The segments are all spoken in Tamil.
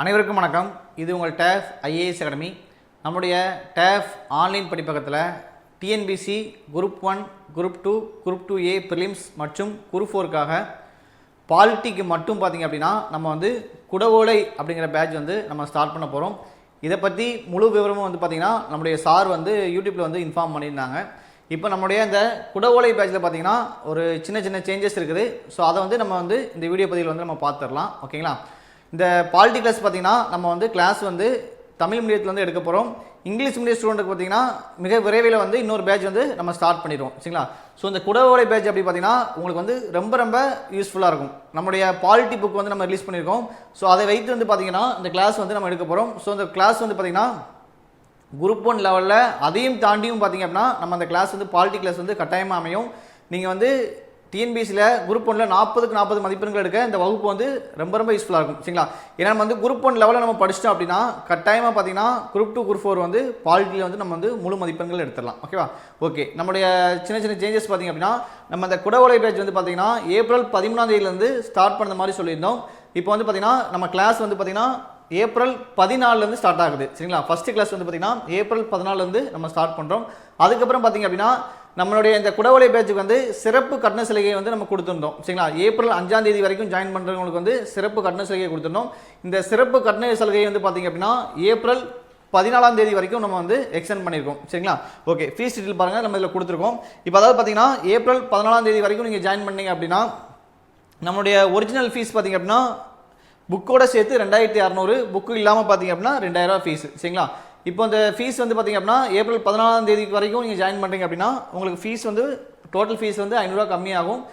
அனைவருக்கும் வணக்கம். இது உங்கள் டேஃப் ஐஏஎஸ் அகாடமி. நம்முடைய டேஃப் ஆன்லைன் படிப்பகத்தில் TNPSC group 1, group 2, group 2A prelims மற்றும் குரூப் 4க்காக பாலிட்டிக்கு மட்டும் பார்த்திங்க அப்படின்னா நம்ம வந்து குடவோலை அப்படிங்கிற பேட்ச் வந்து நம்ம ஸ்டார்ட் பண்ண போகிறோம். இதை பற்றி முழு விவரமும் வந்து பார்த்திங்கன்னா நம்முடைய சார் வந்து யூடியூப்பில் வந்து இன்ஃபார்ம் பண்ணியிருந்தாங்க. இப்போ நம்முடைய இந்த குடவோலை பேட்சில் பார்த்திங்கன்னா ஒரு சின்ன சேஞ்சஸ் இருக்குது. ஸோ அதை வந்து நம்ம வந்து இந்த வீடியோ பதிவில் வந்து நம்ம பார்த்துடலாம். ஓகேங்களா? இந்த பாலிட்டி கிளாஸ் பார்த்திங்கன்னா நம்ம வந்து கிளாஸ் வந்து தமிழ் மீடியத்தில் வந்து எடுக்க போகிறோம். இங்கிலீஷ் மீடியம் ஸ்டூடெண்ட்டுக்கு பார்த்திங்கன்னா மிக விரைவில் வந்து இன்னொரு பேட்ச் வந்து நம்ம ஸ்டார்ட் பண்ணிடுவோம். சரிங்களா? ஸோ இந்த குடவோலை பேட்ச் அப்படி பார்த்திங்கன்னா உங்களுக்கு வந்து ரொம்ப யூஸ்ஃபுல்லாக இருக்கும். நம்முடைய பாலிட்டி புக் வந்து நம்ம ரிலீஸ் பண்ணியிருக்கோம். ஸோ அதை வைத்து வந்து பார்த்திங்கன்னா இந்த கிளாஸ் வந்து நம்ம எடுக்க போகிறோம். ஸோ இந்த கிளாஸ் வந்து பார்த்திங்கன்னா குரூப் 1 லெவலில் அதையும் தாண்டியும் பார்த்திங்க அப்படின்னா நம்ம அந்த கிளாஸ் வந்து பாலிட்டி கிளாஸ் வந்து கட்டாயமாக அமையும். நீங்கள் வந்து டிஎன்பிசியில் குரூப் 1ல் 40க்கு 40 மதிப்பெண்கள் எடுக்க இந்த வகுப்பு வந்து ரொம்ப யூஸ்ஃபுல்லாக இருக்கும். சரிங்களா? ஏன்னா நம்ம வந்து குரூப் 1 லெவலில் நம்ம படிச்சிட்டோம் அப்படின்னா கட்டாயமாக பார்த்தீங்கன்னா குரூப் 2, குரூப் 4 வந்து பாலிட்டியில் வந்து நம்ம வந்து முழு மதிப்பெண்கள் எடுத்துடலாம். ஓகேவா? ஓகே, நம்மளுடைய சின்ன சேஞ்சஸ் பார்த்திங்க அப்படின்னா நம்ம அந்த குடவோலை பேட்ச் வந்து பார்த்திங்கன்னா ஏப்ரல் 13ஆம் தேதியிலேருந்து ஸ்டார்ட் பண்ண மாதிரி சொல்லியிருந்தோம். இப்போ வந்து பார்த்திங்கன்னா நம்ம கிளாஸ் வந்து பார்த்திங்கன்னா ஏப்ரல் 14லேருந்து ஸ்டார்ட் ஆகுது. சரிங்களா? ஃபஸ்ட்டு கிளாஸ் வந்து பார்த்திங்கன்னா ஏப்ரல் 14லேருந்து நம்ம ஸ்டார்ட் பண்ணுறோம். அதுக்கப்புறம் பார்த்திங்க அப்படின்னா நம்மளுடைய இந்த குடவோலை பேட்சுக்கு வந்து சிறப்பு கட்டண சலுகையை வந்து நம்ம கொடுத்துருந்தோம். சரிங்களா? ஏப்ரல் 5ஆம் தேதி வரைக்கும் ஜாயின் பண்ணுறவங்களுக்கு வந்து சிறப்பு கட்டண சலுகையை கொடுத்துருந்தோம். இந்த சிறப்பு கட்டண சலுகையை வந்து பார்த்திங்க அப்படின்னா ஏப்ரல் 14ஆம் தேதி வரைக்கும் நம்ம வந்து எக்ஸ்டெண்ட் பண்ணியிருக்கோம். சரிங்களா? ஓகே, ஃபீஸ் டீட்டெயில் பாருங்கள், நம்ம இதில் கொடுத்துருக்கோம். இப்போ அதாவது பார்த்திங்கன்னா ஏப்ரல் 14ஆம் தேதி வரைக்கும் நீங்கள் ஜாயின் பண்ணீங்க அப்படின்னா நம்மளுடைய ஒரிஜினல் ஃபீஸ் பார்த்திங்க அப்படின்னா புக்கோட சேர்த்து 2600, புக்கு இல்லாமல் பார்த்திங்க அப்படின்னா 2000 ஃபீஸ். சரிங்களா? இப்போ இந்த ஃபீஸ் வந்து பார்த்திங்க அப்படின்னா ஏப்ரல் 14ஆம் தேதி வரைக்கும் நீங்கள் ஜாயின் பண்ணுறீங்க அப்படின்னா உங்களுக்கு ஃபீஸ் வந்து டோட்டல் ஃபீஸ் வந்து 500 கம்மியாகும்.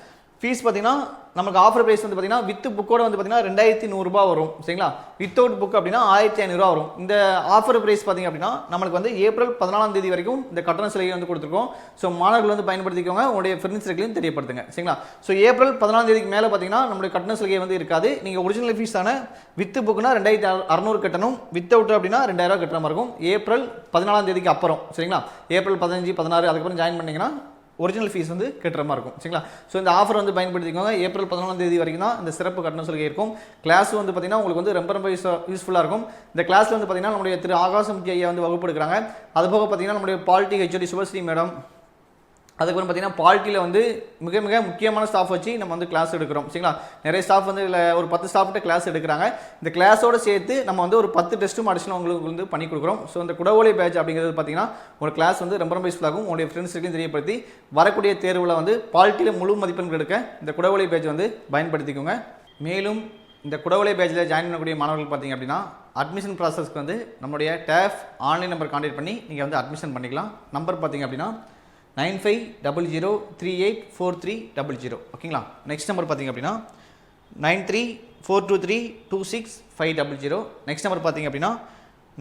ஃபீஸ் பார்த்திங்கன்னா நமக்கு ஆஃபர் ப்ரைஸ் வந்து பார்த்திங்கன்னா வித் புக்கோட வந்து பார்த்திங்கன்னா 2100 வரும். சரிங்களா? வித்தவுட் புக் அப்படின்னா 1500 வரும். இந்த ஆஃபர் ப்ரைஸ் பார்த்திங்க அப்படின்னா நம்மளுக்கு வந்து ஏப்ரல் 14ஆம் தேதி வரைக்கும் இந்த கட்டண சலுகை வந்து கொடுத்துருக்கோம். ஸோ மாணவர்கள் வந்து பயன்படுத்திக்கோங்க, உங்களுடைய ஃப்ரெண்ட்ஸ் சர்க்கிளையும் தெரியப்படுத்துங்க. சரிங்களா? ஸோ ஏப்ரல் 14ஆம் தேதிக்கு மேலே பார்த்திங்கன்னா நம்மளுடைய கட்டண சலுகை வந்து இருக்காது. நீங்கள் ஒரிஜினல் ஃபீஸ் தானே வித் புக்குனா 2600 கட்டணும், வித்தவுட் அப்படின்னா 2000 கட்டுற மாதிரி இருக்கும். ஏப்ரல் 14ஆம் தேதிக்கு அப்புறம். சரிங்களா? ஏப்ரல் 15, 16 அதுக்கப்புறம் ஜாயின் பண்ணிங்கன்னா ஒரிஜினல் ஃபீஸ் வந்து கட்டுற மாதிரி இருக்கும். சரிங்களா? ஸோ இந்த ஆஃபர் வந்து பயன்படுத்திக்கோங்க. ஏப்ரல் 14ஆம் தேதி வரைக்கும் தான் இந்த சிறப்பு கட்டண சலுகை இருக்கும். கிளாஸ் வந்து பார்த்திங்கன்னா உங்களுக்கு வந்து ரொம்ப யூஸ்ஃபுல்லாக இருக்கும். இந்த கிளாஸில் வந்து பார்த்திங்கன்னா நம்முடைய திரு ஆகாசம் ஐயா வந்து வகுப்பு எடுக்கிறாங்க. அதுபோக பார்த்திங்கன்னா நம்முடைய பாலிட்டி ஹெச்ஓடி சுபஸ்ரீ மேடம், அதுக்கப்புறம் பார்த்திங்கன்னா பாலிட்டியில் வந்து மிக முக்கியமான ஸ்டாஃப் வச்சு நம்ம வந்து கிளாஸ் எடுக்கிறோம். சரிங்களா? நிறைய ஸ்டாஃப் வந்து இல்லை ஒரு 10 ஸ்டாஃப்கிட்ட கிளாஸ் எடுக்கிறாங்க. இந்த கிளாஸோடு சேர்த்து நம்ம வந்து ஒரு 10 டெஸ்ட்டும் அடிஷனல் உங்களுக்கு வந்து பண்ணி கொடுக்குறோம். ஸோ இந்த குடவோலை பேட்ச் அப்படிங்கிறது பார்த்திங்கன்னா ஒரு கிளாஸ் வந்து ரொம்ப யூஸ்ஃபுல்லாகும். உங்களுடைய ஃப்ரெண்ட்ஸுக்கும் தெரியப்படுத்தி வரக்கூடிய தேர்வில் வந்து பாலிட்டியில் முழு மதிப்பெண்கள் எடுக்க இந்த குடவோலை பேட்ச் வந்து பயன்படுத்திக்கோங்க. மேலும் இந்த குடவோலை பேட்சில் ஜாயின் பண்ணக்கூடிய மாணவர்கள் பார்த்திங்க அப்படின்னா அட்மிஷன் ப்ராசஸ்க்கு வந்து நம்மளுடைய டேஃப் ஆன்லைன் நம்பர் கான்டாக்ட் பண்ணி நீங்கள் வந்து அட்மிஷன் பண்ணிக்கலாம். நம்பர் பார்த்திங்க அப்படின்னா 9500384300. ஓகேங்களா? நெக்ஸ்ட் நம்பர் பார்த்திங்க அப்படின்னா 9342326500. நெக்ஸ்ட் நம்பர் பார்த்திங்க அப்படின்னா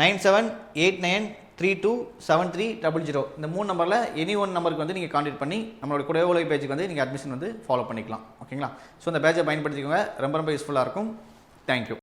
9789327300. இந்த 3 நம்பரில் எனி ஒன் நம்பருக்கு வந்து நீங்கள் கான்டாக்ட் பண்ணி நம்மளோட குடவோலை பேஜுக்கு வந்து நீங்கள் அட்மிஷன் வந்து ஃபாலோ பண்ணிக்கலாம். ஓகேங்களா? ஸோ இந்த பேட்சை பயன்படுத்திக்கோங்க, ரொம்ப யூஸ்ஃபுல்லாக இருக்கும். தேங்க்யூ.